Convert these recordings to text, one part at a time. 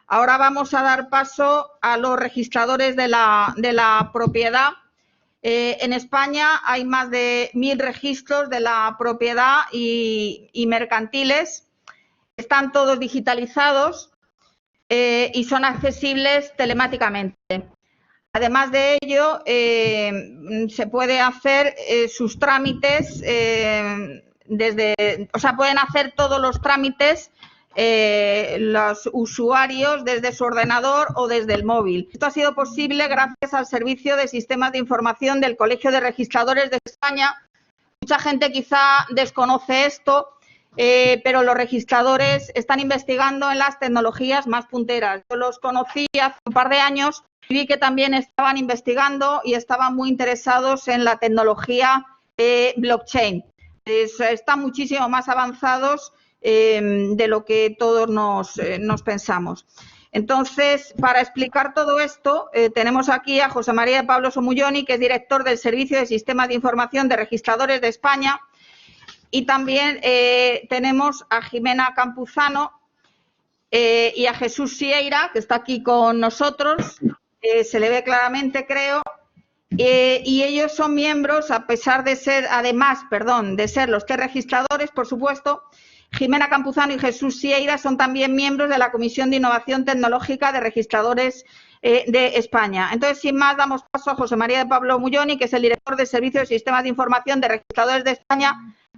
Ahora vamos a dar paso a los registradores de la propiedad. En España hay más de 1000 registros de la propiedad y mercantiles. Están todos digitalizados y son accesibles telemáticamente. Además de ello, se puede hacer sus trámites pueden hacer todos los trámites los usuarios desde su ordenador o desde el móvil. Esto ha sido posible gracias al Servicio de Sistemas de Información del Colegio de Registradores de España. Mucha gente quizá desconoce esto, pero los registradores están investigando en las tecnologías más punteras. Yo los conocí hace un par de años y vi que también estaban investigando y estaban muy interesados en la tecnología blockchain. Están muchísimo más avanzados de lo que todos nos pensamos. Entonces, para explicar todo esto, tenemos aquí a José María de Pablo Somulloni, que es director del Servicio de Sistemas de Información de Registradores de España, y también tenemos a Jimena Campuzano y a Jesús Sieira, que está aquí con nosotros, se le ve claramente, creo, y ellos son miembros, a pesar de ser, de ser los tres registradores, por supuesto. Jimena Campuzano y Jesús Sieira son también miembros de la Comisión de Innovación Tecnológica de Registradores de España. Entonces, sin más, damos paso a José María de Pablo Mulloni, que es el director del Servicio de Sistemas de Información de Registradores de España,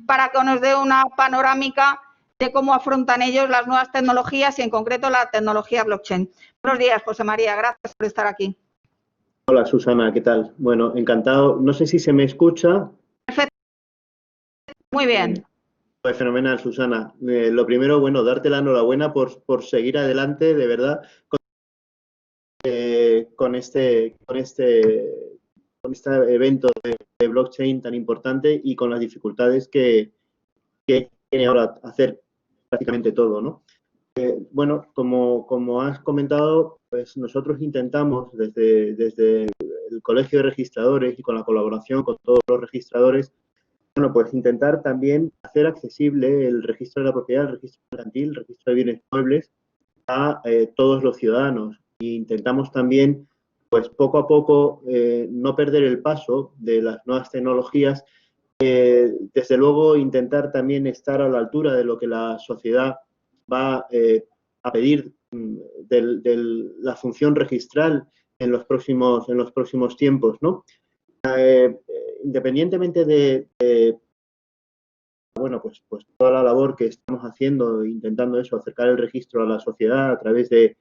para que nos dé una panorámica de cómo afrontan ellos las nuevas tecnologías y, en concreto, la tecnología blockchain. Buenos días, José María. Gracias por estar aquí. Hola, Susana. ¿Qué tal? Bueno, encantado. No sé si se me escucha. Perfecto. Muy bien. Pues fenomenal, Susana. Lo primero, bueno, darte la enhorabuena por seguir adelante, de verdad, con este evento de blockchain tan importante y con las dificultades que tiene ahora hacer prácticamente todo, ¿no? Bueno, como has comentado, pues nosotros intentamos desde el Colegio de Registradores y con la colaboración con todos los registradores, bueno, pues intentar también hacer accesible el registro de la propiedad, el registro mercantil, el registro de bienes muebles a todos los ciudadanos. E intentamos también, pues poco a poco, no perder el paso de las nuevas tecnologías. Desde luego, intentar también estar a la altura de lo que la sociedad va a pedir de la función registral en los próximos tiempos, ¿no? Independientemente de bueno, pues toda la labor que estamos haciendo, intentando acercar el registro a la sociedad a través de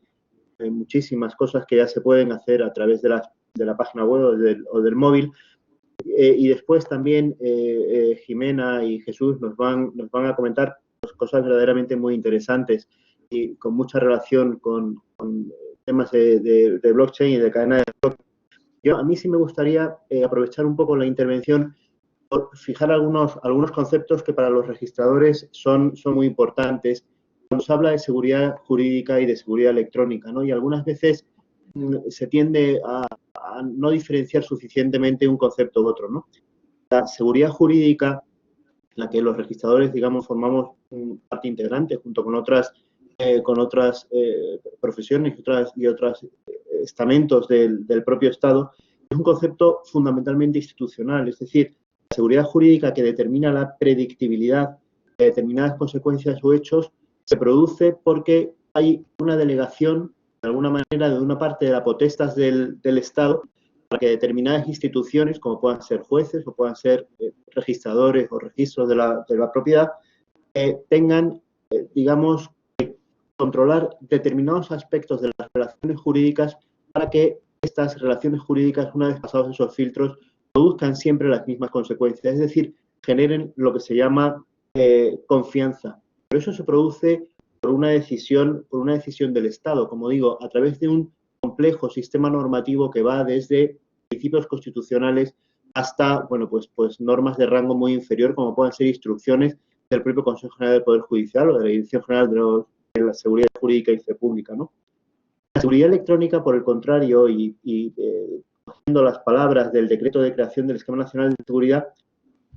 muchísimas cosas que ya se pueden hacer a través de la página web o del móvil. Y después también Jimena y Jesús nos van a comentar pues, cosas verdaderamente muy interesantes y con mucha relación con temas de blockchain y de cadena de bloques. A mí sí me gustaría aprovechar un poco la intervención por fijar algunos conceptos que para los registradores son muy importantes cuando se habla de seguridad jurídica y de seguridad electrónica, ¿no? Y algunas veces se tiende a no diferenciar suficientemente un concepto u otro, ¿no? La seguridad jurídica, en la que los registradores, digamos, formamos parte integrante junto con otras profesiones y otros estamentos del propio Estado, es un concepto fundamentalmente institucional, es decir, la seguridad jurídica que determina la predictibilidad de determinadas consecuencias o hechos se produce porque hay una delegación, de alguna manera, de una parte de la potestad del Estado para que determinadas instituciones, como puedan ser jueces o puedan ser registradores o registros de la propiedad, tengan, digamos, que controlar determinados aspectos de las relaciones jurídicas para que estas relaciones jurídicas, una vez pasados esos filtros, produzcan siempre las mismas consecuencias, es decir, generen lo que se llama confianza. Pero eso se produce por una decisión del Estado, como digo, a través de un complejo sistema normativo que va desde principios constitucionales hasta, bueno, pues normas de rango muy inferior, como puedan ser instrucciones del propio Consejo General del Poder Judicial o de la Dirección General de la Seguridad Jurídica y Fe Pública, ¿no? La seguridad electrónica, por el contrario, y cogiendo las palabras del Decreto de Creación del Esquema Nacional de Seguridad,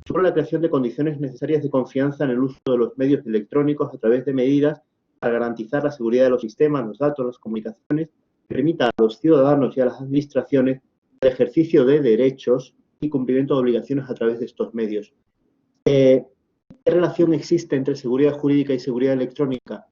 supone la creación de condiciones necesarias de confianza en el uso de los medios electrónicos a través de medidas para garantizar la seguridad de los sistemas, los datos, las comunicaciones, permita a los ciudadanos y a las administraciones el ejercicio de derechos y cumplimiento de obligaciones a través de estos medios. ¿Qué relación existe entre seguridad jurídica y seguridad electrónica?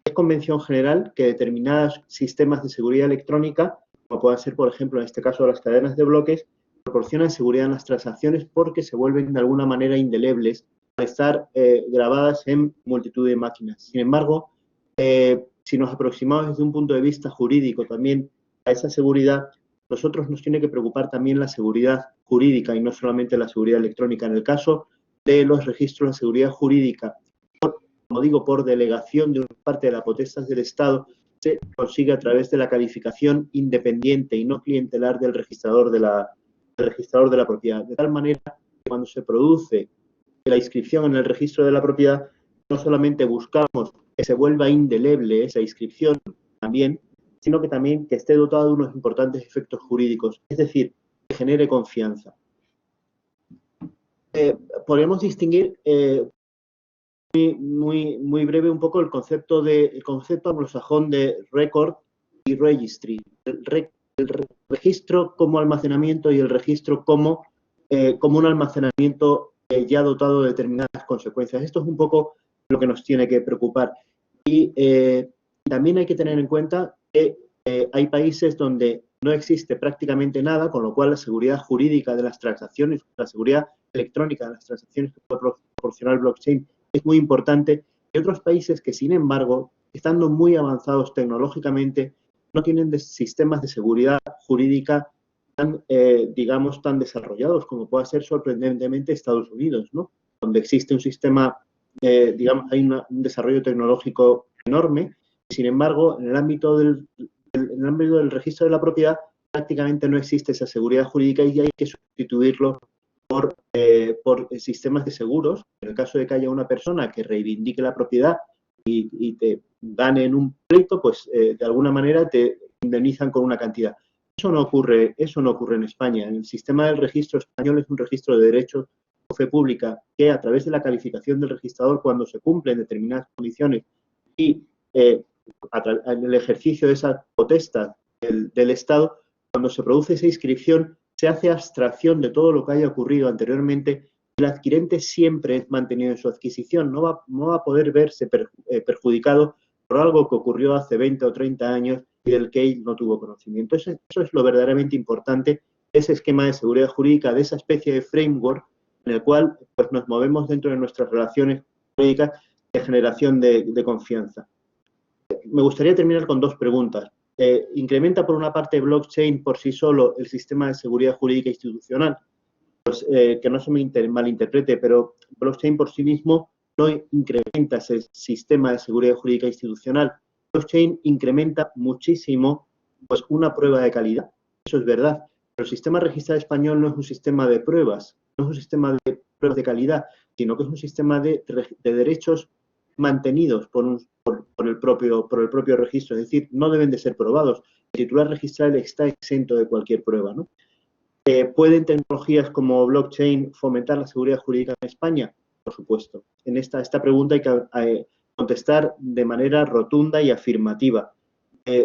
Es convención general que determinados sistemas de seguridad electrónica, como puedan ser, por ejemplo, en este caso las cadenas de bloques, proporcionan seguridad en las transacciones porque se vuelven de alguna manera indelebles al estar grabadas en multitud de máquinas. Sin embargo, si nos aproximamos desde un punto de vista jurídico también a esa seguridad, nosotros nos tiene que preocupar también la seguridad jurídica y no solamente la seguridad electrónica. En el caso de los registros de seguridad jurídica, como digo, por delegación de una parte de la potestad del Estado, se consigue a través de la calificación independiente y no clientelar del registrador de la propiedad. De tal manera que cuando se produce la inscripción en el registro de la propiedad, no solamente buscamos que se vuelva indeleble esa inscripción también, sino que también que esté dotado de unos importantes efectos jurídicos, es decir, que genere confianza. Podemos distinguir muy breve un poco el concepto anglosajón de record y registry. El registro como almacenamiento y el registro como un almacenamiento ya dotado de determinadas consecuencias. Esto es un poco lo que nos tiene que preocupar. Y también hay que tener en cuenta que hay países donde no existe prácticamente nada, con lo cual la seguridad jurídica de las transacciones, la seguridad electrónica de las transacciones que puede proporcionar el blockchain es muy importante. Hay otros países que, sin embargo, estando muy avanzados tecnológicamente, no tienen sistemas de seguridad jurídica tan, digamos, tan desarrollados como puede ser sorprendentemente Estados Unidos, ¿no? Donde existe un sistema, digamos, hay un desarrollo tecnológico enorme. Sin embargo, en el ámbito del registro de la propiedad prácticamente no existe esa seguridad jurídica y hay que sustituirlo por sistemas de seguros. En el caso de que haya una persona que reivindique la propiedad y te gane en un pleito, pues de alguna manera te indemnizan con una cantidad. Eso no ocurre en España. El sistema del registro español es un registro de derechos o fe pública que a través de la calificación del registrador, cuando se cumplen determinadas condiciones y en el ejercicio de esa potestad del Estado, cuando se produce esa inscripción, se hace abstracción de todo lo que haya ocurrido anteriormente. El adquirente siempre es mantenido en su adquisición, no va a poder verse perjudicado por algo que ocurrió hace 20 o 30 años y del que él no tuvo conocimiento. Eso es lo verdaderamente importante, ese esquema de seguridad jurídica, de esa especie de framework en el cual pues, nos movemos dentro de nuestras relaciones jurídicas de generación de confianza. Me gustaría terminar con dos preguntas. ¿Incrementa por una parte blockchain por sí solo el sistema de seguridad jurídica institucional? Pues que no se me malinterprete, pero blockchain por sí mismo no incrementa ese sistema de seguridad jurídica institucional. Blockchain incrementa muchísimo pues, una prueba de calidad, eso es verdad, pero el sistema registrado español no es un sistema de pruebas, no es un sistema de pruebas de calidad, sino que es un sistema de derechos mantenidos por el propio registro, es decir, no deben de ser probados. El titular registral está exento de cualquier prueba, ¿no? ¿Pueden tecnologías como blockchain fomentar la seguridad jurídica en España? Por supuesto. En esta pregunta hay que contestar de manera rotunda y afirmativa.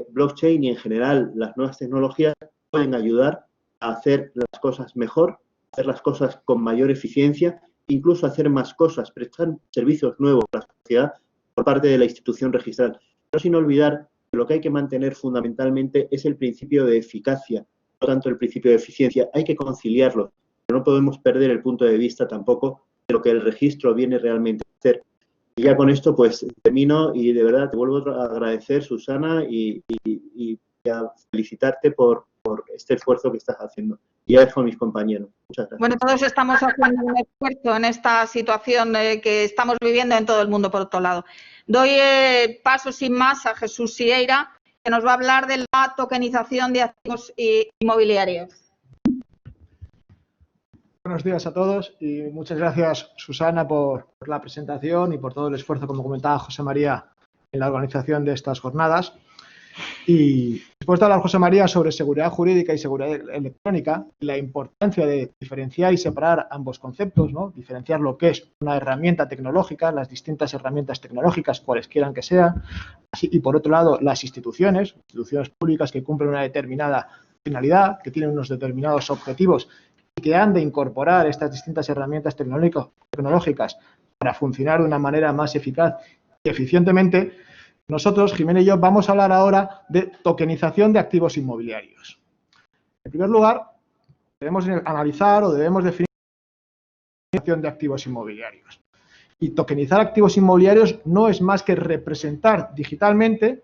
Blockchain y en general las nuevas tecnologías pueden ayudar a hacer las cosas mejor, hacer las cosas con mayor eficiencia, incluso hacer más cosas, prestar servicios nuevos a la sociedad por parte de la institución registral. Pero sin olvidar que lo que hay que mantener fundamentalmente es el principio de eficacia, no tanto el principio de eficiencia. Hay que conciliarlo, pero no podemos perder el punto de vista tampoco de lo que el registro viene realmente a hacer. Y ya con esto pues termino y de verdad te vuelvo a agradecer, Susana, y a felicitarte por este esfuerzo que estás haciendo. Y ya dejo a mis compañeros. Muchas gracias. Bueno, todos estamos haciendo un esfuerzo en esta situación que estamos viviendo en todo el mundo, por otro lado. Doy paso sin más a Jesús Sieira, que nos va a hablar de la tokenización de activos inmobiliarios. Buenos días a todos y muchas gracias, Susana, por la presentación y por todo el esfuerzo, como comentaba José María, en la organización de estas jornadas. Y después de hablar José María sobre seguridad jurídica y seguridad electrónica, la importancia de diferenciar y separar ambos conceptos, ¿no? Diferenciar lo que es una herramienta tecnológica, las distintas herramientas tecnológicas, cualesquiera que sean, y por otro lado las instituciones públicas que cumplen una determinada finalidad, que tienen unos determinados objetivos y que han de incorporar estas distintas herramientas tecnológicas para funcionar de una manera más eficaz y eficientemente. Nosotros, Jimena y yo, vamos a hablar ahora de tokenización de activos inmobiliarios. En primer lugar, debemos analizar o debemos definir la tokenización de activos inmobiliarios. Y tokenizar activos inmobiliarios no es más que representar digitalmente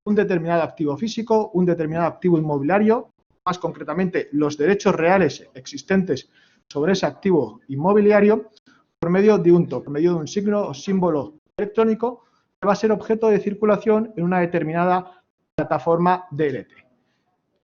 un determinado activo físico, un determinado activo inmobiliario, más concretamente los derechos reales existentes sobre ese activo inmobiliario, por medio de un token, por medio de un signo o símbolo electrónico que va a ser objeto de circulación en una determinada plataforma DLT.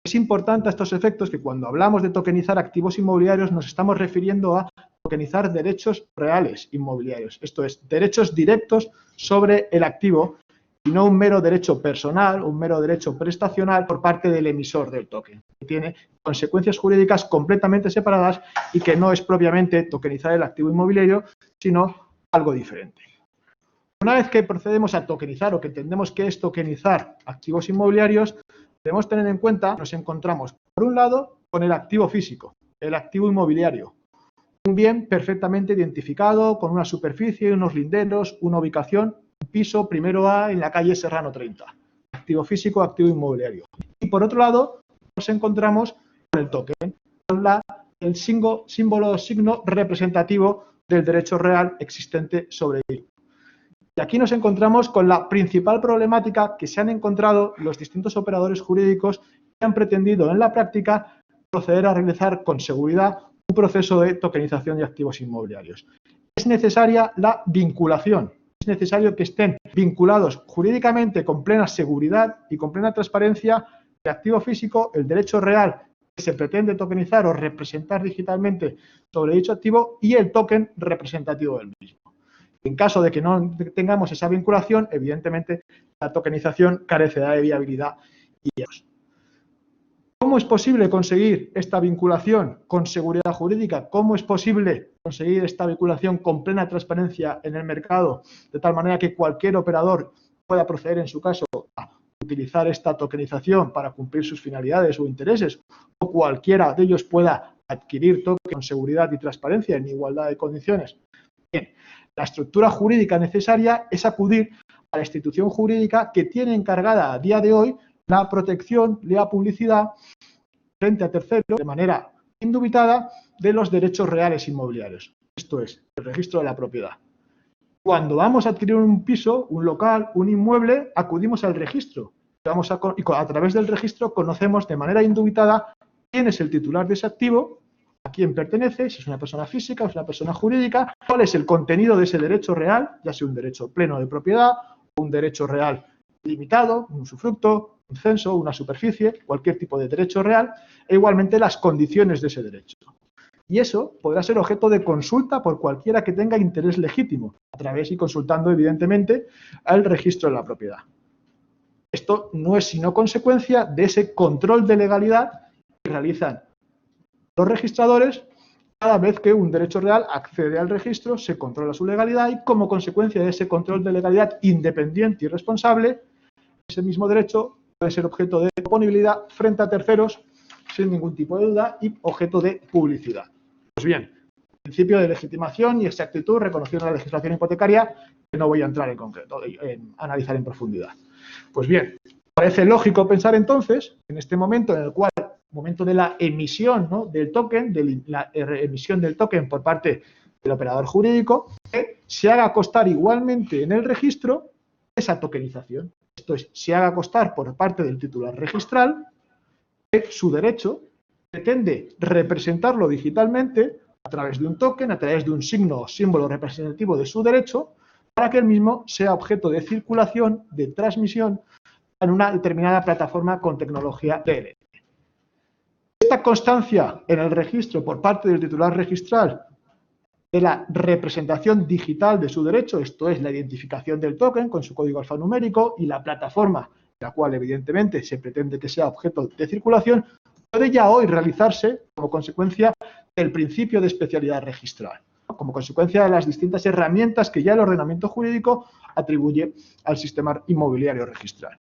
Es importante a estos efectos que cuando hablamos de tokenizar activos inmobiliarios nos estamos refiriendo a tokenizar derechos reales inmobiliarios, esto es, derechos directos sobre el activo y no un mero derecho personal, un mero derecho prestacional por parte del emisor del token, que tiene consecuencias jurídicas completamente separadas y que no es propiamente tokenizar el activo inmobiliario, sino algo diferente. Una vez que procedemos a tokenizar o que entendemos qué es tokenizar activos inmobiliarios, debemos tener en cuenta que nos encontramos, por un lado, con el activo físico, el activo inmobiliario, un bien perfectamente identificado con una superficie, unos linderos, una ubicación, un piso primero A en la calle Serrano 30, activo físico, activo inmobiliario. Y por otro lado, nos encontramos con el token, con el signo representativo del derecho real existente sobre él. Y aquí nos encontramos con la principal problemática que se han encontrado los distintos operadores jurídicos que han pretendido en la práctica proceder a realizar con seguridad un proceso de tokenización de activos inmobiliarios. Es necesaria la vinculación, es necesario que estén vinculados jurídicamente con plena seguridad y con plena transparencia el activo físico, el derecho real que se pretende tokenizar o representar digitalmente sobre dicho activo y el token representativo del mismo. En caso de que no tengamos esa vinculación, evidentemente la tokenización carecerá de viabilidad y riesgos. ¿Cómo es posible conseguir esta vinculación con seguridad jurídica? ¿Cómo es posible conseguir esta vinculación con plena transparencia en el mercado, de tal manera que cualquier operador pueda proceder en su caso a utilizar esta tokenización para cumplir sus finalidades o intereses, o cualquiera de ellos pueda adquirir token con seguridad y transparencia en igualdad de condiciones? Bien, la estructura jurídica necesaria es acudir a la institución jurídica que tiene encargada a día de hoy la protección, la publicidad frente a terceros de manera indubitada de los derechos reales inmobiliarios. Esto es, el registro de la propiedad. Cuando vamos a adquirir un piso, un local, un inmueble, acudimos al registro. Y a través del registro conocemos de manera indubitada quién es el titular de ese activo, a quién pertenece, si es una persona física o es una persona jurídica, cuál es el contenido de ese derecho real, ya sea un derecho pleno de propiedad o un derecho real limitado, un usufructo, un censo, una superficie, cualquier tipo de derecho real, e igualmente las condiciones de ese derecho. Y eso podrá ser objeto de consulta por cualquiera que tenga interés legítimo, a través y consultando, evidentemente, al registro de la propiedad. Esto no es sino consecuencia de ese control de legalidad que realizan los registradores. Cada vez que un derecho real accede al registro, se controla su legalidad y, como consecuencia de ese control de legalidad independiente y responsable, ese mismo derecho puede ser objeto de oponibilidad frente a terceros sin ningún tipo de duda y objeto de publicidad. Pues bien, principio de legitimación y exactitud reconocido en la legislación hipotecaria, que no voy a entrar en concreto, en analizar en profundidad. Pues bien, parece lógico pensar entonces, en este momento en el cual, momento de la emisión, ¿no?, del token, de la emisión del token por parte del operador jurídico, que se haga constar igualmente en el registro esa tokenización. Esto es, se haga constar por parte del titular registral que su derecho pretende representarlo digitalmente a través de un token, a través de un signo o símbolo representativo de su derecho, para que el mismo sea objeto de circulación, de transmisión en una determinada plataforma con tecnología DLT. Esta constancia en el registro por parte del titular registral de la representación digital de su derecho, esto es, la identificación del token con su código alfanumérico y la plataforma la cual evidentemente se pretende que sea objeto de circulación, puede ya hoy realizarse como consecuencia del principio de especialidad registral, como consecuencia de las distintas herramientas que ya el ordenamiento jurídico atribuye al sistema inmobiliario registral.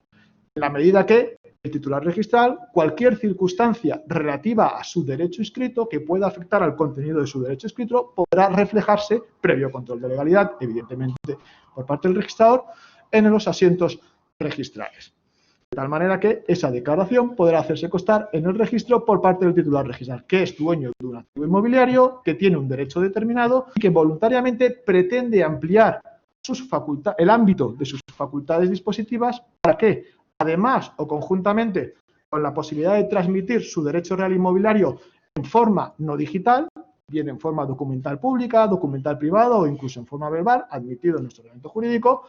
En la medida que el titular registral, cualquier circunstancia relativa a su derecho inscrito que pueda afectar al contenido de su derecho inscrito podrá reflejarse, previo control de legalidad, evidentemente por parte del registrador, en los asientos registrales. De tal manera que esa declaración podrá hacerse constar en el registro por parte del titular registral, que es dueño de un activo inmobiliario, que tiene un derecho determinado y que voluntariamente pretende ampliar el ámbito de sus facultades dispositivas para que, además o conjuntamente con la posibilidad de transmitir su derecho real inmobiliario en forma no digital, bien en forma documental pública, documental privado o incluso en forma verbal, admitido en nuestro ordenamiento jurídico,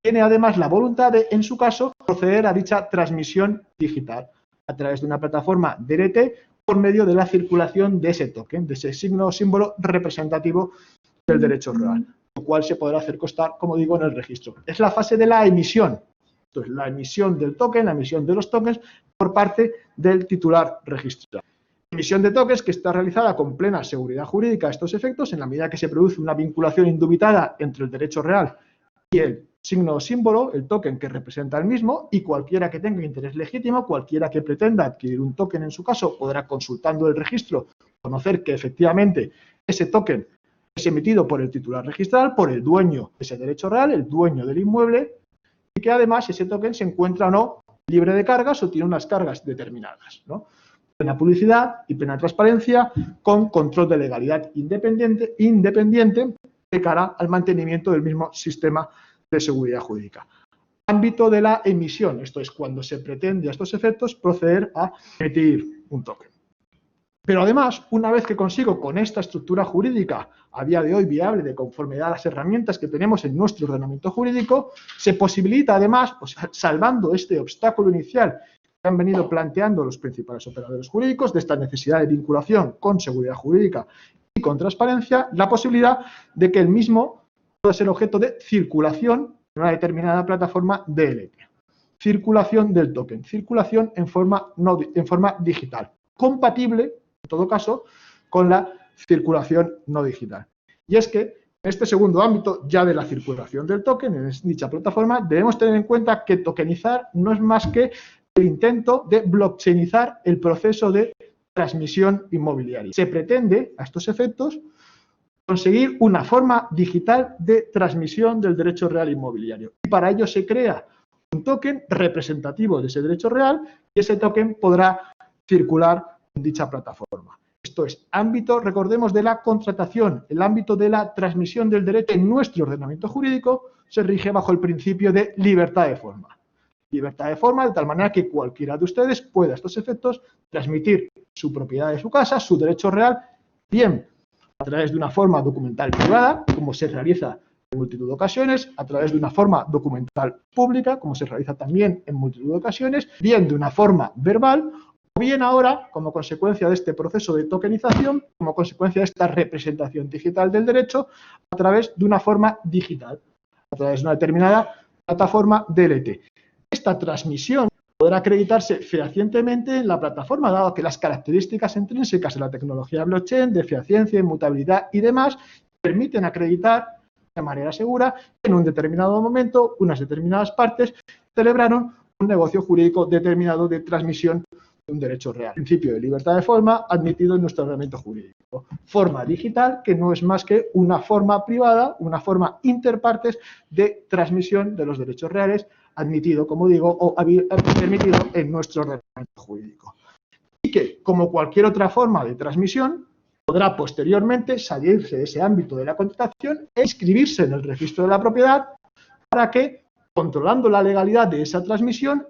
tiene además la voluntad de, en su caso, proceder a dicha transmisión digital a través de una plataforma DLT por medio de la circulación de ese token, de ese signo o símbolo representativo del derecho real, lo cual se podrá hacer constar, como digo, en el registro. Es la fase de la emisión. Entonces, la emisión del token, la emisión de los tokens por parte del titular registral. Emisión de tokens que está realizada con plena seguridad jurídica a estos efectos, en la medida que se produce una vinculación indubitada entre el derecho real y el signo o símbolo, el token que representa el mismo, y cualquiera que tenga interés legítimo, cualquiera que pretenda adquirir un token en su caso, podrá, consultando el registro, conocer que efectivamente ese token es emitido por el titular registral, por el dueño de ese derecho real, el dueño del inmueble, y que además ese token se encuentra o no libre de cargas o tiene unas cargas determinadas, ¿no? Plena publicidad y plena transparencia con control de legalidad independiente de cara al mantenimiento del mismo sistema de seguridad jurídica. Ámbito de la emisión, esto es cuando se pretende a estos efectos proceder a emitir un token. Pero además, una vez que consigo con esta estructura jurídica a día de hoy viable de conformidad a las herramientas que tenemos en nuestro ordenamiento jurídico, se posibilita además, pues, salvando este obstáculo inicial que han venido planteando los principales operadores jurídicos de esta necesidad de vinculación con seguridad jurídica y con transparencia, la posibilidad de que el mismo pueda ser objeto de circulación en una determinada plataforma DLT. Circulación del token, circulación en forma digital, compatible, en todo caso, con la circulación no digital. Y es que en este segundo ámbito, ya de la circulación del token en dicha plataforma, debemos tener en cuenta que tokenizar no es más que el intento de blockchainizar el proceso de transmisión inmobiliaria. Se pretende, a estos efectos, conseguir una forma digital de transmisión del derecho real inmobiliario. Y para ello se crea un token representativo de ese derecho real y ese token podrá circular en dicha plataforma. Esto es ámbito, recordemos, de la contratación. El ámbito de la transmisión del derecho en nuestro ordenamiento jurídico se rige bajo el principio de libertad de forma. Libertad de forma de tal manera que cualquiera de ustedes pueda a estos efectos transmitir su propiedad de su casa, su derecho real, bien a través de una forma documental privada, como se realiza en multitud de ocasiones, a través de una forma documental pública, como se realiza también en multitud de ocasiones, bien de una forma verbal, o bien ahora, como consecuencia de este proceso de tokenización, como consecuencia de esta representación digital del derecho, a través de una forma digital, a través de una determinada plataforma DLT. Esta transmisión podrá acreditarse fehacientemente en la plataforma, dado que las características intrínsecas de la tecnología blockchain, de fehaciencia, inmutabilidad y demás, permiten acreditar de manera segura que en un determinado momento unas determinadas partes celebraron un negocio jurídico determinado de transmisión de un derecho real. Principio de libertad de forma admitido en nuestro ordenamiento jurídico. Forma digital, que no es más que una forma privada, una forma interpartes de transmisión de los derechos reales, admitido, como digo, o permitido en nuestro ordenamiento jurídico. Y que, como cualquier otra forma de transmisión, podrá posteriormente salirse de ese ámbito de la contratación e inscribirse en el registro de la propiedad para que, controlando la legalidad de esa transmisión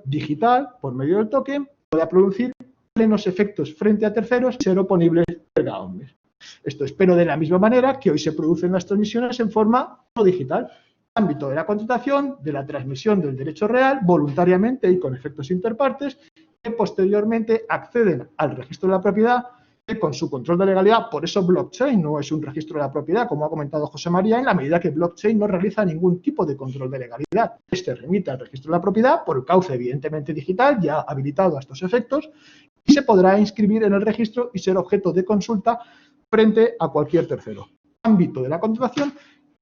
digital por medio del token, pueda producir plenos efectos frente a terceros y ser oponibles erga omnes. Esto es, pero de la misma manera que hoy se producen las transmisiones en forma no digital. Ámbito de la contratación, de la transmisión del derecho real, voluntariamente y con efectos interpartes, que posteriormente acceden al registro de la propiedad con su control de legalidad. Por eso blockchain no es un registro de la propiedad, como ha comentado José María, en la medida que blockchain no realiza ningún tipo de control de legalidad. Este remite al registro de la propiedad por el cauce evidentemente digital, ya habilitado a estos efectos, y se podrá inscribir en el registro y ser objeto de consulta frente a cualquier tercero. Ámbito de la contratación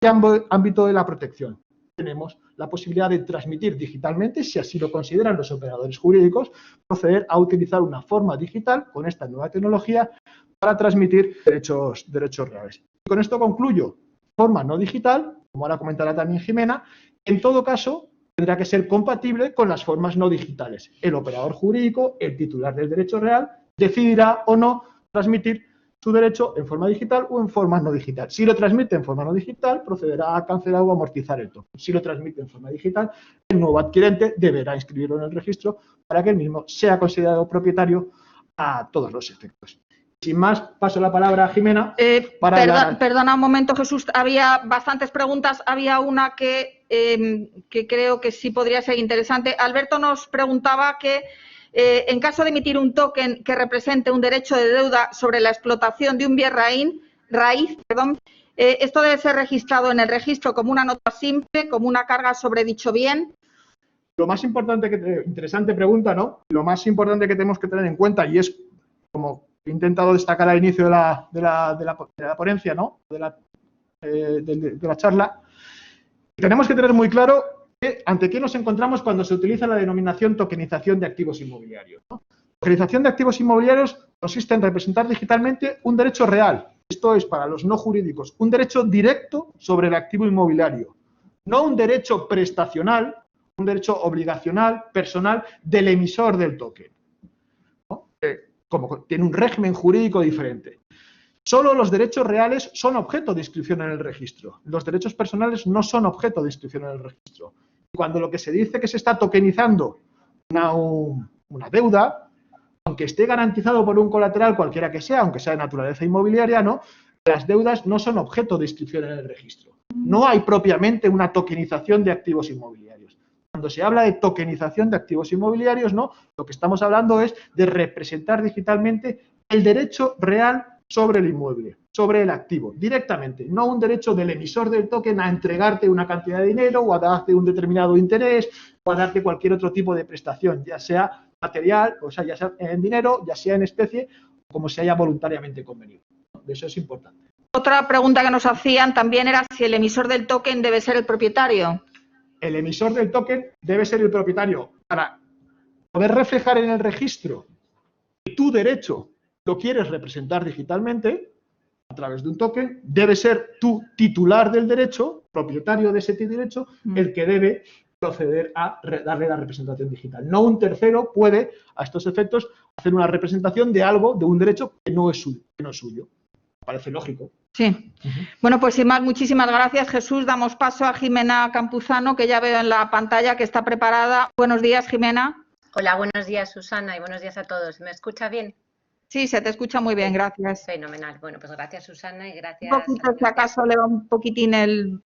y ámbito de la protección. Tenemos la posibilidad de transmitir digitalmente, si así lo consideran los operadores jurídicos, proceder a utilizar una forma digital con esta nueva tecnología para transmitir derechos reales. Y con esto concluyo. Forma no digital, como ahora comentará también Jimena, en todo caso tendrá que ser compatible con las formas no digitales. El operador jurídico, el titular del derecho real, decidirá o no transmitir su derecho en forma digital o en forma no digital. Si lo transmite en forma no digital, procederá a cancelar o amortizar el token. Si lo transmite en forma digital, el nuevo adquirente deberá inscribirlo en el registro para que el mismo sea considerado propietario a todos los efectos. Sin más, paso la palabra a Jimena. Perdona un momento, Jesús. Había bastantes preguntas. Había una que creo que sí podría ser interesante. Alberto nos preguntaba que en caso de emitir un token que represente un derecho de deuda sobre la explotación de un bien raíz, esto debe ser registrado en el registro como una nota simple, como una carga sobre dicho bien. Lo más importante, interesante pregunta, ¿no? Lo más importante que tenemos que tener en cuenta, y es como he intentado destacar al inicio de la ponencia, ¿no? De la charla, tenemos que tener muy claro ante qué nos encontramos cuando se utiliza la denominación tokenización de activos inmobiliarios, ¿no? Tokenización de activos inmobiliarios consiste en representar digitalmente un derecho real, esto es para los no jurídicos, un derecho directo sobre el activo inmobiliario, no un derecho prestacional, un derecho obligacional, personal del emisor del token, ¿no? Como tiene un régimen jurídico diferente. Solo los derechos reales son objeto de inscripción en el registro. Los derechos personales no son objeto de inscripción en el registro. Cuando lo que se dice que se está tokenizando una deuda, aunque esté garantizado por un colateral cualquiera que sea, aunque sea de naturaleza inmobiliaria, ¿no? Las deudas no son objeto de inscripción en el registro. No hay propiamente una tokenización de activos inmobiliarios. Cuando se habla de tokenización de activos inmobiliarios, ¿no? Lo que estamos hablando es de representar digitalmente el derecho real sobre el inmueble, sobre el activo, directamente, no un derecho del emisor del token a entregarte una cantidad de dinero o a darte un determinado interés o a darte cualquier otro tipo de prestación, ya sea material, o sea, ya sea en dinero, ya sea en especie, como se haya voluntariamente convenido. Eso es importante. Otra pregunta que nos hacían también era si el emisor del token debe ser el propietario. El emisor del token debe ser el propietario. Para poder reflejar en el registro tu derecho lo quieres representar digitalmente a través de un token, debe ser tu titular del derecho, propietario de ese derecho, el que debe proceder a darle la representación digital. No un tercero puede, a estos efectos, hacer una representación de algo, de un derecho que no es suyo. Parece lógico. Sí. Bueno, pues sin más, muchísimas gracias, Jesús. Damos paso a Jimena Campuzano, que ya veo en la pantalla que está preparada. Buenos días, Jimena. Hola, buenos días, Susana, y buenos días a todos. ¿Me escucha bien? Sí, se te escucha muy bien, gracias. Fenomenal. Bueno, pues gracias, Susana, y gracias. Un poquito, si acaso le va un poquitín el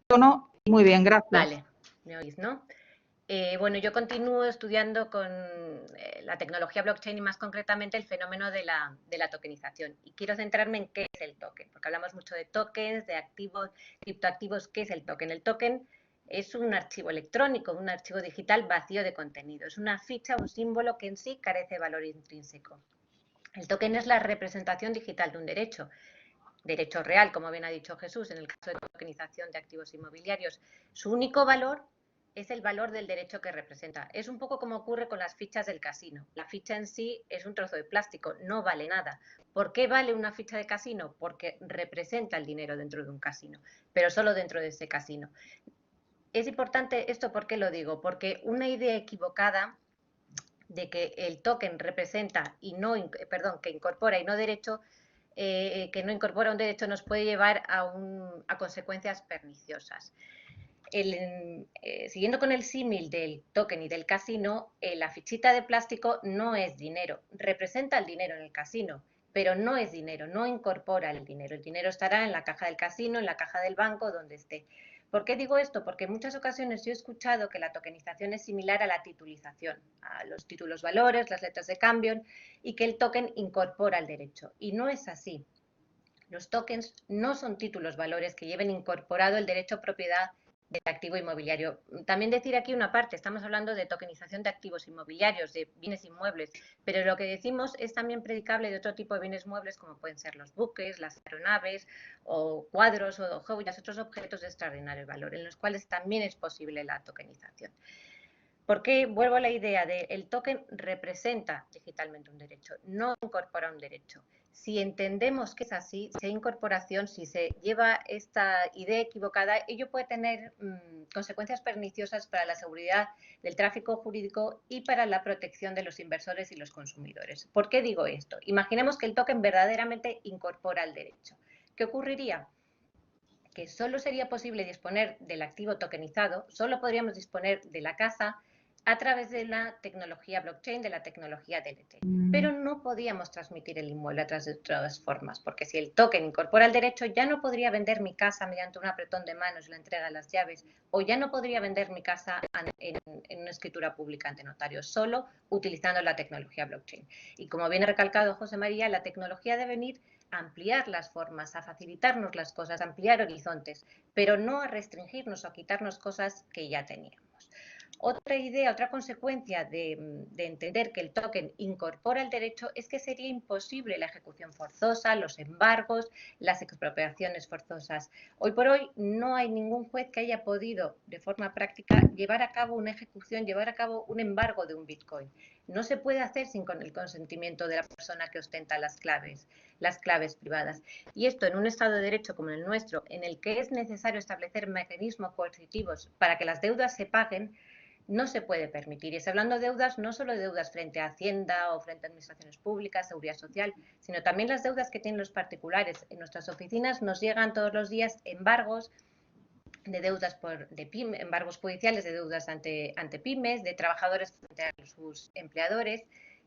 tono. Muy bien, gracias. Vale, me oís, ¿no? Bueno, yo continúo estudiando con la tecnología blockchain y más concretamente el fenómeno de la tokenización. Y quiero centrarme en qué es el token, porque hablamos mucho de tokens, de activos, criptoactivos. ¿Qué es el token? El token es un archivo electrónico, un archivo digital vacío de contenido. Es una ficha, un símbolo que en sí carece de valor intrínseco. El token es la representación digital de un derecho real, como bien ha dicho Jesús, en el caso de tokenización de activos inmobiliarios. Su único valor es el valor del derecho que representa. Es un poco como ocurre con las fichas del casino. La ficha en sí es un trozo de plástico, no vale nada. ¿Por qué vale una ficha de casino? Porque representa el dinero dentro de un casino, pero solo dentro de ese casino. Es importante esto, ¿por qué lo digo? Porque una idea equivocada de que el token representa y no, que incorpora y no derecho, que no incorpora un derecho, nos puede llevar a consecuencias perniciosas. Siguiendo con el símil del token y del casino, la fichita de plástico no es dinero, representa el dinero en el casino, pero no es dinero, no incorpora el dinero. El dinero estará en la caja del casino, en la caja del banco, donde esté. ¿Por qué digo esto? Porque en muchas ocasiones yo he escuchado que la tokenización es similar a la titulización, a los títulos valores, las letras de cambio, y que el token incorpora el derecho. Y no es así. Los tokens no son títulos valores que lleven incorporado el derecho a propiedad del activo inmobiliario. También decir aquí una parte, estamos hablando de tokenización de activos inmobiliarios, de bienes inmuebles, pero lo que decimos es también predicable de otro tipo de bienes muebles como pueden ser los buques, las aeronaves o cuadros o joyas, otros objetos de extraordinario valor, en los cuales también es posible la tokenización. ¿Por qué vuelvo a la idea de el token representa digitalmente un derecho, no incorpora un derecho? Si entendemos que es así, si hay incorporación, si se lleva esta idea equivocada, ello puede tener consecuencias perniciosas para la seguridad del tráfico jurídico y para la protección de los inversores y los consumidores. ¿Por qué digo esto? Imaginemos que el token verdaderamente incorpora el derecho. ¿Qué ocurriría? Que solo sería posible disponer del activo tokenizado, solo podríamos disponer de la casa a través de la tecnología blockchain, de la tecnología DLT. Pero no podíamos transmitir el inmueble a través de otras formas, porque si el token incorpora el derecho, ya no podría vender mi casa mediante un apretón de manos y la entrega de las llaves, o ya no podría vender mi casa en una escritura pública ante notario, solo utilizando la tecnología blockchain. Y como bien ha recalcado José María, la tecnología debe venir a ampliar las formas, a facilitarnos las cosas, a ampliar horizontes, pero no a restringirnos o a quitarnos cosas que ya teníamos. Otra idea, otra consecuencia de entender que el token incorpora el derecho es que sería imposible la ejecución forzosa, los embargos, las expropiaciones forzosas. Hoy por hoy no hay ningún juez que haya podido de forma práctica llevar a cabo una ejecución, llevar a cabo un embargo de un Bitcoin. No se puede hacer sin el consentimiento de la persona que ostenta las claves privadas. Y esto en un Estado de Derecho como el nuestro, en el que es necesario establecer mecanismos coercitivos para que las deudas se paguen, no se puede permitir. Y es hablando de deudas, no solo de deudas frente a Hacienda o frente a administraciones públicas, seguridad social, sino también las deudas que tienen los particulares. En nuestras oficinas nos llegan todos los días embargos de deudas embargos judiciales de deudas ante pymes, de trabajadores frente a sus empleadores.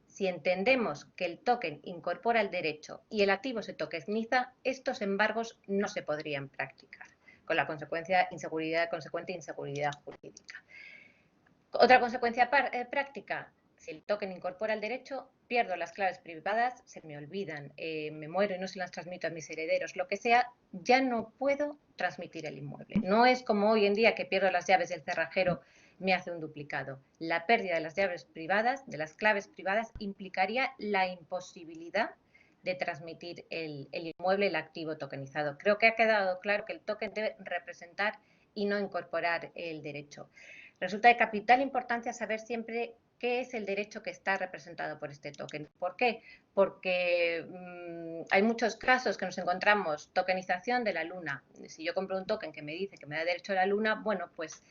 Si entendemos que el token incorpora el derecho y el activo se tokeniza, estos embargos no se podrían practicar, con la consecuente inseguridad jurídica. Otra consecuencia práctica, si el token incorpora el derecho, pierdo las claves privadas, se me olvidan, me muero y no se las transmito a mis herederos, lo que sea, ya no puedo transmitir el inmueble. No es como hoy en día que pierdo las llaves del cerrajero, me hace un duplicado. La pérdida de las llaves privadas, de las claves privadas, implicaría la imposibilidad de transmitir el inmueble, el activo tokenizado. Creo que ha quedado claro que el token debe representar y no incorporar el derecho. Resulta de capital importancia saber siempre qué es el derecho que está representado por este token. ¿Por qué? Porque hay muchos casos que nos encontramos, tokenización de la luna. Si yo compro un token que me dice que me da derecho a la luna, bueno, pues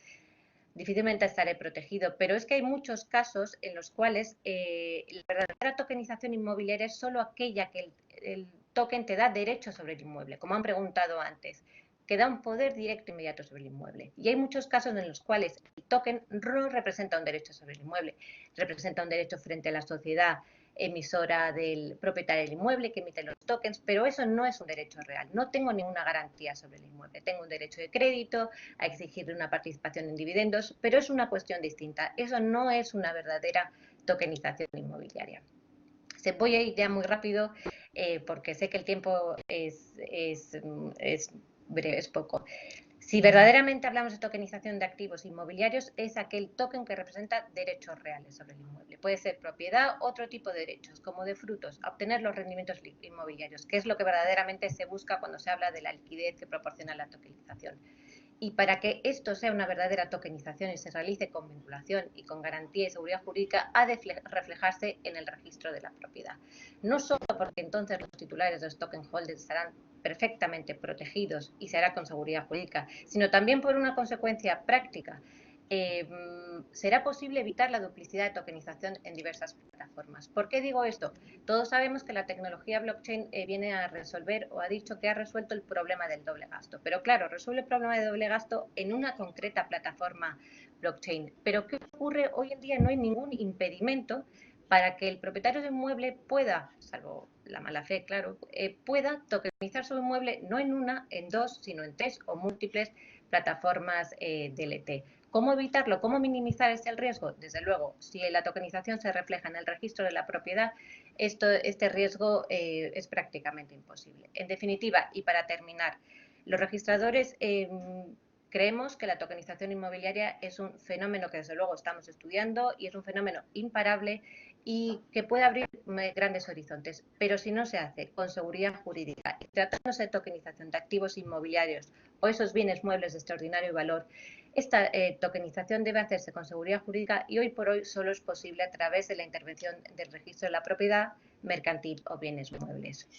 difícilmente estaré protegido. Pero es que hay muchos casos en los cuales la verdadera tokenización inmobiliaria es solo aquella que el token te da derecho sobre el inmueble, como han preguntado antes, que da un poder directo inmediato sobre el inmueble. Y hay muchos casos en los cuales el token no representa un derecho sobre el inmueble, representa un derecho frente a la sociedad emisora del propietario del inmueble que emite los tokens, pero eso no es un derecho real. No tengo ninguna garantía sobre el inmueble. Tengo un derecho de crédito, a exigir una participación en dividendos, pero es una cuestión distinta. Eso no es una verdadera tokenización inmobiliaria. Voy a ir ya muy rápido porque sé que el tiempo es breve, es poco. Si verdaderamente hablamos de tokenización de activos inmobiliarios, es aquel token que representa derechos reales sobre el inmueble. Puede ser propiedad, otro tipo de derechos, como de frutos, obtener los rendimientos inmobiliarios, que es lo que verdaderamente se busca cuando se habla de la liquidez que proporciona la tokenización. Y para que esto sea una verdadera tokenización y se realice con vinculación y con garantía y seguridad jurídica, ha de reflejarse en el registro de la propiedad. No solo porque entonces los titulares de los token holders estarán perfectamente protegidos y se hará con seguridad jurídica, sino también por una consecuencia práctica. Será posible evitar la duplicidad de tokenización en diversas plataformas. ¿Por qué digo esto? Todos sabemos que la tecnología blockchain viene a resolver o ha dicho que ha resuelto el problema del doble gasto. Pero claro, resuelve el problema de doble gasto en una concreta plataforma blockchain. Pero ¿qué ocurre? Hoy en día no hay ningún impedimento para que el propietario de inmueble pueda, salvo la mala fe, claro, pueda tokenizar su inmueble no en una, en dos, sino en 3 o múltiples plataformas DLT. ¿Cómo evitarlo? ¿Cómo minimizar este riesgo? Desde luego, si la tokenización se refleja en el registro de la propiedad, este riesgo es prácticamente imposible. En definitiva, y para terminar, los registradores creemos que la tokenización inmobiliaria es un fenómeno que desde luego estamos estudiando y es un fenómeno imparable y que puede abrir grandes horizontes, pero si no se hace con seguridad jurídica y tratándose de tokenización de activos inmobiliarios o esos bienes muebles de extraordinario valor, esta tokenización debe hacerse con seguridad jurídica y hoy por hoy solo es posible a través de la intervención del registro de la propiedad mercantil o bienes muebles.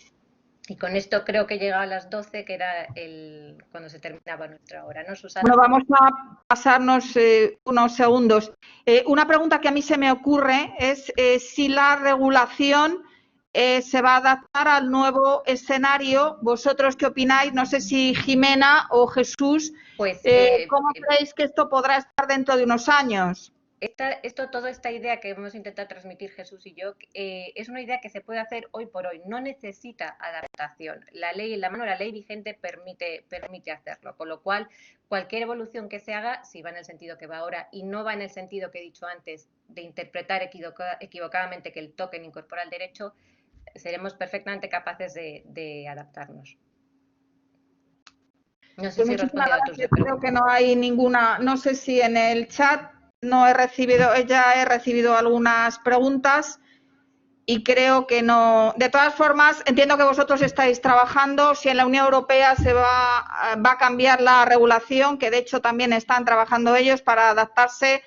Y con esto creo que llega a las 12, que era cuando se terminaba nuestra hora, ¿no, Susana? Bueno, vamos a pasarnos unos segundos. Una pregunta que a mí se me ocurre es si la regulación se va a adaptar al nuevo escenario. ¿Vosotros qué opináis? No sé si Jimena o Jesús, pues, ¿cómo creéis que esto podrá estar dentro de unos años? Toda esta idea que hemos intentado transmitir Jesús y yo es una idea que se puede hacer hoy por hoy, no necesita adaptación. La ley vigente permite hacerlo, con lo cual cualquier evolución que se haga, si va en el sentido que va ahora y no va en el sentido que he dicho antes de interpretar equivocadamente que el token incorpora el derecho, seremos perfectamente capaces de adaptarnos. No sé si he respondido a tus preguntas. Creo que no hay ninguna, no sé si en el chat ya he recibido algunas preguntas y creo que no. De todas formas, entiendo que vosotros estáis trabajando, si en la Unión Europea se va a cambiar la regulación, que de hecho también están trabajando ellos para adaptarse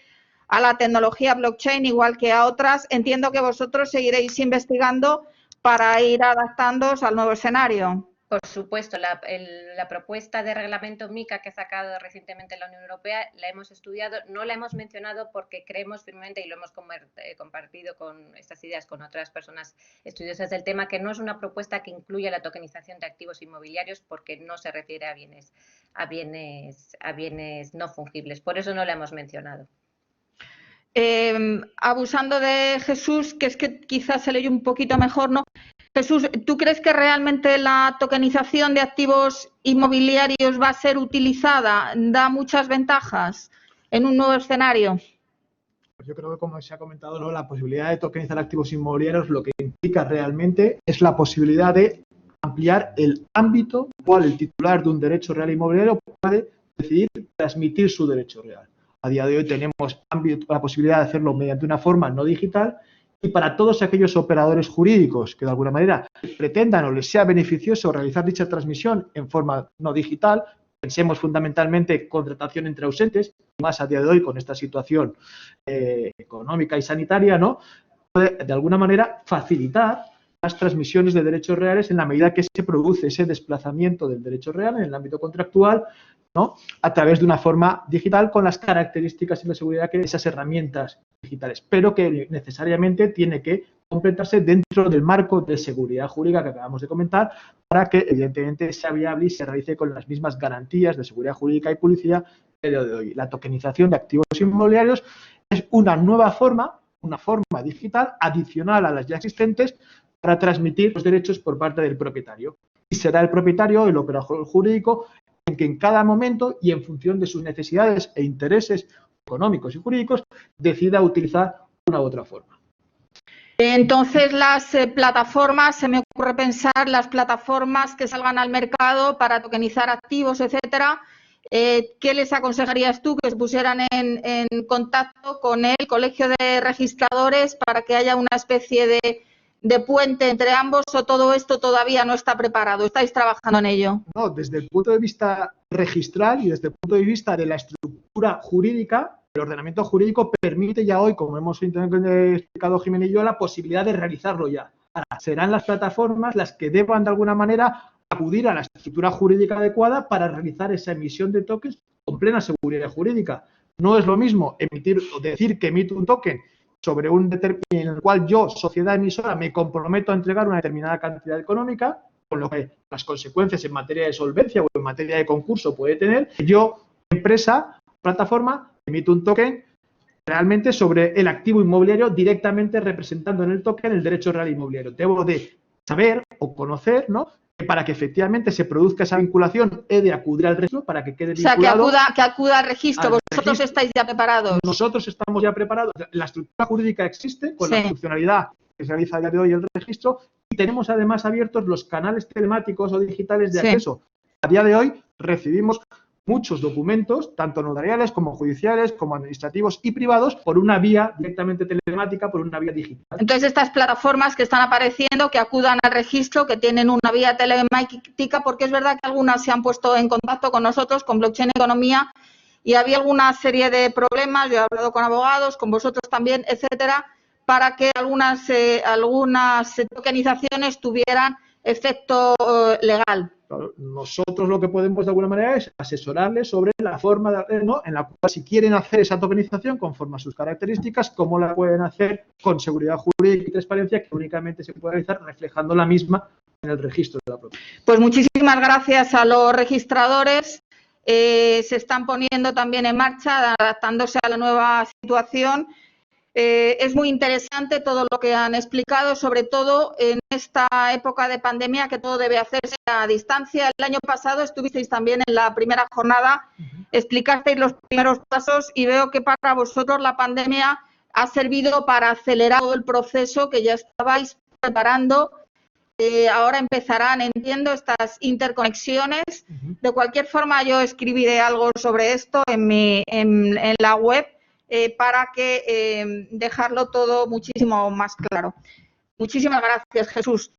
a la tecnología blockchain igual que a otras. Entiendo que vosotros seguiréis investigando para ir adaptándoos al nuevo escenario. Por supuesto, la propuesta de reglamento MiCA que ha sacado recientemente la Unión Europea la hemos estudiado, no la hemos mencionado porque creemos firmemente y lo hemos compartido con estas ideas con otras personas estudiosas del tema, que no es una propuesta que incluya la tokenización de activos inmobiliarios porque no se refiere a bienes no fungibles. Por eso no la hemos mencionado. Abusando de Jesús, que es que quizás se leyó un poquito mejor, ¿no? Jesús, ¿tú crees que realmente la tokenización de activos inmobiliarios va a ser utilizada? ¿Da muchas ventajas en un nuevo escenario? Yo creo que, como se ha comentado, ¿no?, la posibilidad de tokenizar activos inmobiliarios lo que implica realmente es la posibilidad de ampliar el ámbito cual el titular de un derecho real inmobiliario puede decidir transmitir su derecho real. A día de hoy tenemos la posibilidad de hacerlo mediante una forma no digital y para todos aquellos operadores jurídicos que de alguna manera pretendan o les sea beneficioso realizar dicha transmisión en forma no digital, pensemos fundamentalmente en contratación entre ausentes, más a día de hoy con esta situación económica y sanitaria, ¿no?, puede de alguna manera facilitar las transmisiones de derechos reales en la medida que se produce ese desplazamiento del derecho real en el ámbito contractual, ¿no?, a través de una forma digital con las características y la seguridad que esas herramientas digitales, pero que necesariamente tiene que completarse dentro del marco de seguridad jurídica que acabamos de comentar para que evidentemente sea viable y se realice con las mismas garantías de seguridad jurídica y publicidad que de hoy. La tokenización de activos inmobiliarios es una nueva forma, una forma digital adicional a las ya existentes para transmitir los derechos por parte del propietario. Y será el propietario, el operador jurídico, en que en cada momento y en función de sus necesidades e intereses económicos y jurídicos decida utilizar una u otra forma. Entonces, las plataformas, se me ocurre pensar, las plataformas que salgan al mercado para tokenizar activos, etcétera, ¿qué les aconsejarías tú? Que se pusieran en contacto con el Colegio de Registradores para que haya una especie de puente entre ambos, o todo esto todavía no está preparado? ¿Estáis trabajando en ello? No, desde el punto de vista registral y desde el punto de vista de la estructura jurídica, el ordenamiento jurídico permite ya hoy, como hemos explicado Jimena y yo, la posibilidad de realizarlo ya. Ahora, serán las plataformas las que deban de alguna manera acudir a la estructura jurídica adecuada para realizar esa emisión de tokens con plena seguridad jurídica. No es lo mismo emitir o decir que emito un token sobre un en el cual yo, sociedad emisora, me comprometo a entregar una determinada cantidad económica, con lo que las consecuencias en materia de solvencia o en materia de concurso puede tener. Yo, empresa, plataforma, emito un token realmente sobre el activo inmobiliario directamente representando en el token el derecho real inmobiliario. Debo de saber o conocer, ¿no?, que para que efectivamente se produzca esa vinculación he de acudir al registro para que quede vinculado. O sea, que acuda al registro. ¿Vosotros estáis ya preparados? Nosotros estamos ya preparados. La estructura jurídica existe con la funcionalidad que se realiza a día de hoy el registro, y tenemos además abiertos los canales telemáticos o digitales de acceso. A día de hoy recibimos muchos documentos, tanto notariales como judiciales, como administrativos y privados, por una vía directamente telemática, por una vía digital. Entonces, estas plataformas que están apareciendo, que acudan al registro, que tienen una vía telemática, porque es verdad que algunas se han puesto en contacto con nosotros, con Blockchain Economía, y había alguna serie de problemas, yo he hablado con abogados, con vosotros también, etcétera, para que algunas tokenizaciones tuvieran efecto legal. Nosotros lo que podemos de alguna manera es asesorarles sobre la forma ¿no?, en la cual, si quieren hacer esa tokenización conforme a sus características, cómo la pueden hacer con seguridad jurídica y transparencia, que únicamente se puede realizar reflejando la misma en el registro de la propiedad. Pues muchísimas gracias a los registradores. Se están poniendo también en marcha, adaptándose a la nueva situación. Es muy interesante todo lo que han explicado, sobre todo en esta época de pandemia, que todo debe hacerse a distancia. El año pasado estuvisteis también en la primera jornada, explicasteis los primeros pasos, y veo que para vosotros la pandemia ha servido para acelerar todo el proceso que ya estabais preparando. Ahora empezarán, entiendo, estas interconexiones. De cualquier forma, yo escribiré algo sobre esto en la web, para que dejarlo todo muchísimo más claro. Muchísimas gracias, Jesús.